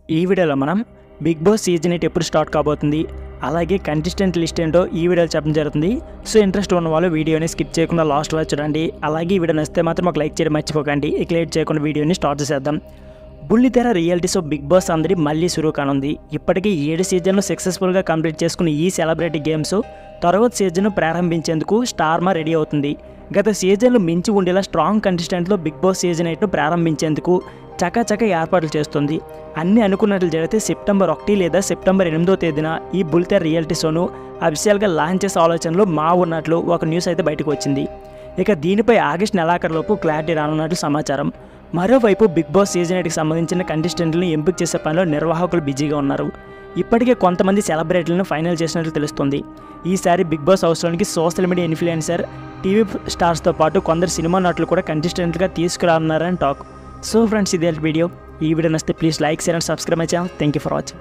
ఈ వీడియోలో మనం బిగ్ బాస్ సీజన్ 8 ఎప్పుడు స్టార్ట్ కాబోతుంది, అలాగే కంటెస్టెంట్ లిస్ట్ ఏంటో ఈ వీడియోలో చెప్పడం జరుగుతుంది. సో ఇంట్రెస్ట్ ఉన్న వాళ్ళు వీడియోని స్కిప్ చేయకుండా లాస్ట్ వరకు చూడండి. అలాగే ఈ వీడియో నచ్చితే మాత్రం ఒక లైక్ చేయడం మర్చిపోకండి. ఇక లేట్ చేయకుండా వీడియోని స్టార్ట్ చేసేద్దాం. బుల్లితెర రియాలిటీ షో బిగ్ బాస్ అందరి మళ్ళీ సురువు కానుంది. ఇప్పటికీ 7 సీజన్లు సక్సెస్ఫుల్గా కంప్లీట్ చేసుకున్న ఈ సెలబ్రిటీ గేమ్స్ తర్వాత సీజన్ ప్రారంభించేందుకు స్టార్మా రెడీ అవుతుంది. గత సీజన్లు మించి ఉండేలా స్ట్రాంగ్ కంటెస్టెంట్లో బిగ్ బాస్ సీజన్ 8ను ప్రారంభించేందుకు చకాచక ఏర్పాట్లు చేస్తుంది. అన్ని అనుకున్నట్లు జరిగితే సెప్టెంబర్ 1 లేదా సెప్టెంబర్ 8వ తేదీన ఈ బుల్లితెర రియాలిటీ షోను అఫీషియల్గా లాంచ్ చేసే ఆలోచనలో ఉన్నట్లు ఒక న్యూస్ అయితే బయటకు వచ్చింది. ఇక దీనిపై ఆగస్టు నెలాఖరులోపు క్లారిటీ రానున్నట్లు సమాచారం. మరోవైపు బిగ్ బాస్ సీజన్ 8కి సంబంధించిన కంటెస్టెంట్లను ఎంపిక చేసే పనిలో నిర్వాహకులు బిజీగా ఉన్నారు. ఇప్పటికే కొంతమంది సెలబ్రిటీలను ఫైనల్ చేసినట్లు తెలుస్తుంది. ఈసారి బిగ్ బాస్ హౌస్లోనికి సోషల్ మీడియా ఇన్ఫ్లుయెన్సర్, టీవీ స్టార్స్తో పాటు కొందరు సినిమా నటులు కూడా కంటెస్టెంట్గా తీసుకురానున్నారని టాక్. సో ఫ్రెండ్స్, ఇదే వీడియో. ఈ వీడియో నచ్చితే please like, share and subscribe my channel. Thank you for watching.